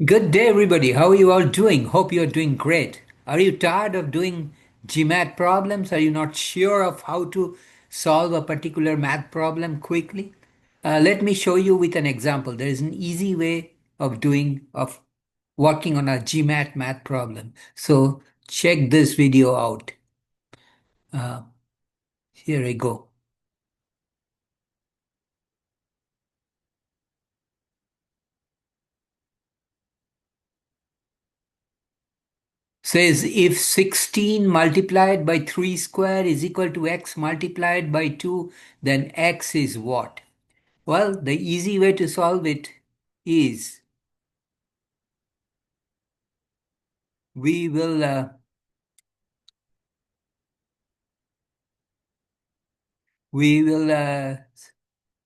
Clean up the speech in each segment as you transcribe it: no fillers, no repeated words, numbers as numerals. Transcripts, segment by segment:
Good day, everybody. How are you all doing? Hope you're doing great. Are you tired of doing GMAT problems? Are you not sure of how to solve a particular math problem quickly? Let me show you with an example. There is an easy way of working on a GMAT math problem. So check this video out. Uh, Here I go. Says if 16 multiplied by 3 square is equal to x multiplied by 2, then x is what? Well, the easy way to solve it is we will uh, we will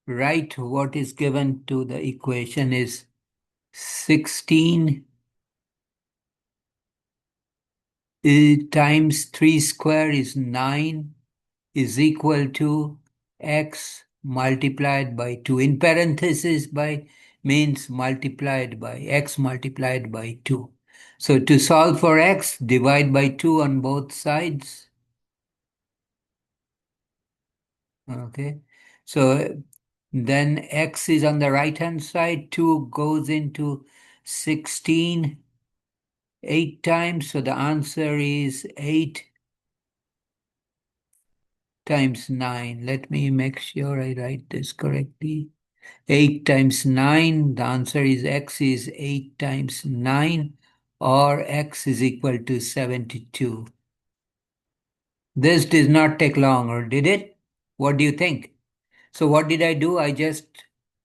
write what is given to the equation is 16 times 3 square is 9 is equal to x multiplied by 2. In parentheses by means multiplied by x multiplied by 2. So to solve for x, divide by 2 on both sides. Okay. So then x is on the right hand side. 2 goes into 16 8 times. So the answer is 8 times 9. Let me make sure I write this correctly. 8 times 9. The answer is x is 8 times 9, or x is equal to 72. This did not take long, or did it? What do you think? So what did I do? I just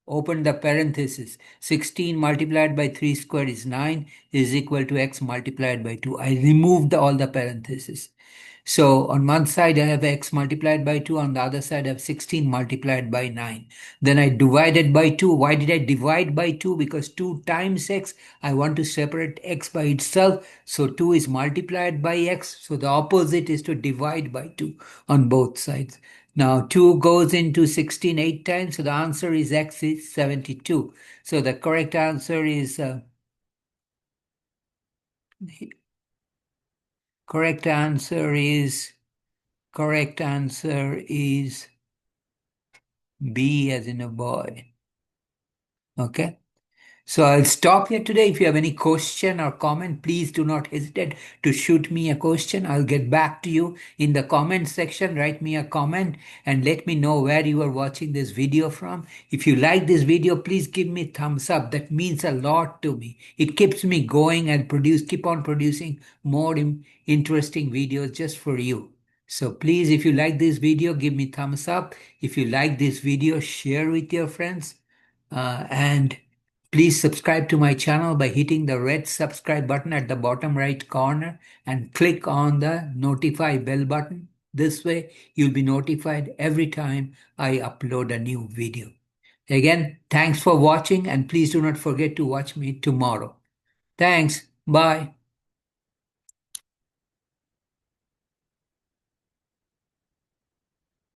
opened the parenthesis. 16 multiplied by 3 squared is 9 is equal to x multiplied by 2. I removed all the parentheses. So on one side I have x multiplied by 2, on the other side I have 16 multiplied by 9. Then I divided by 2. Why did I divide by 2? Because 2 times x, I want to separate x by itself. So 2 is multiplied by x. So the opposite is to divide by 2 on both sides. Now 2 goes into 16 8 times. So the answer is x is 72. So the correct answer is correct answer is correct answer is B as in a boy. Okay. So I'll stop here today. If you have any question or comment, please do not hesitate to shoot me a question. I'll get back to you in the comment section. Write me a comment and let me know where you are watching this video from. If you like this video, please give me thumbs up. That means a lot to me. It keeps me going and keep on producing more interesting videos just for you. So please, if you like this video, give me thumbs up. If you like this video, share with your friends. And please subscribe to my channel by hitting the red subscribe button at the bottom right corner and click on the notify bell button. This way, you'll be notified every time I upload a new video. Again, thanks for watching and please do not forget to watch me tomorrow. Thanks. Bye.